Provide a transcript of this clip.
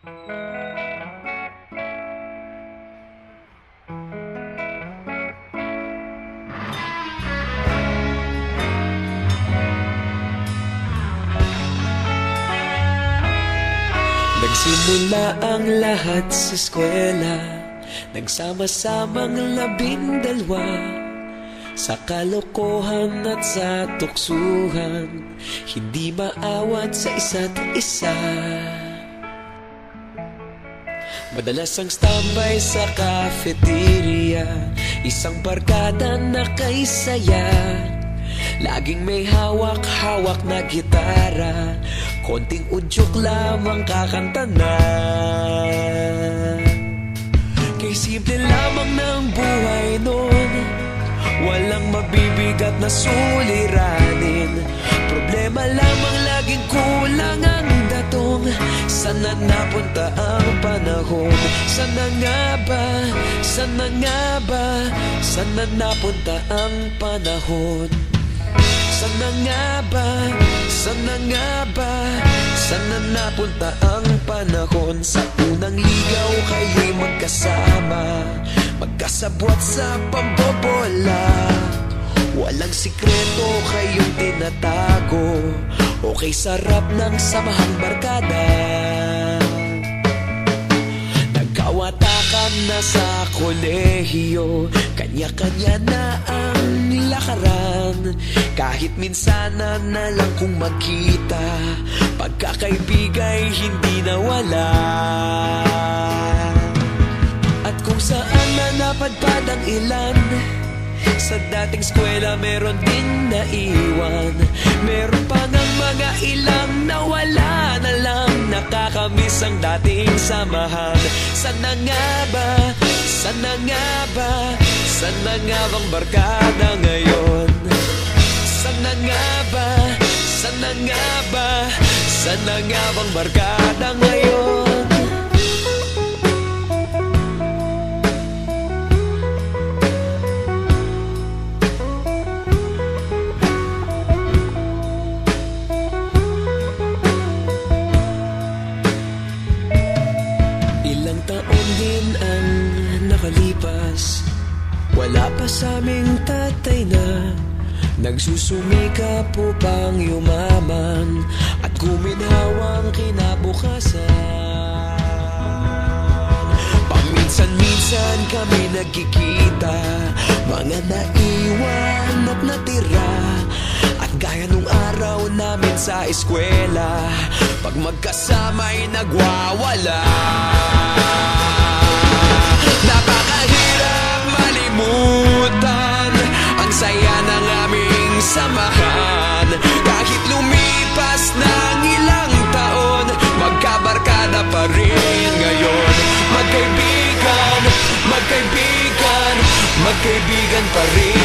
Nagsimula ang lahat sa eskwela, nagsama-samang 12 sa kalokohan at sa tuksuhan, hindi maawat sa isa't isa. Madalas ang standby sa cafeteria, isang barkada na kay saya. Laging may hawak-hawak na gitara, konting udyok lamang kakanta na. Kay simple lamang ng buhay nun, walang mabibigat na suliranin. Problema lamang laging kulang ang datong. Sana napunta ang panahon? Sana nga ba? Sana nga ba? Sana napunta ang panahon? Sana nga ba? Sana nga ba? Sana napunta ang panahon? Sa unang ligaw kayo'y magkasama, magkasabwat sa pambobola. Walang sikreto kayong tinatago, okay sarap ng samahang barkada. Nagkawatakan na sa kolehiyo, kanya-kanya na ang lakaran. Kahit minsanan na lang kung magkita, pagkakaibigay hindi nawala. At kung saan na napadpad ang ilan, sa dating eskwela meron din naiwan. Meron pa ng mga ilang nawala na lang, nakakamiss ang dating samahan. Sana nga ba? Sana nga ba? Sana nga bang barkada ngayon? Sana nga ba? Sana nga ba? Sana nga bang barkada ngayon? Ilang taon din ang nakalipas, wala pa sa aming tatay na nagsusumikap upang yumaman at guminhawang kinabukasan. Paminsan-minsan kami nagkikita, mga naiwan at natira. At gaya nung araw namin sa eskwela, pag magkasama'y nagwawala. Napakahirap malimutan ang saya ng aming samahan. Kahit lumipas ng ilang taon, magkabarkada pa rin ngayon. Magkaibigan, magkaibigan, magkaibigan pa rin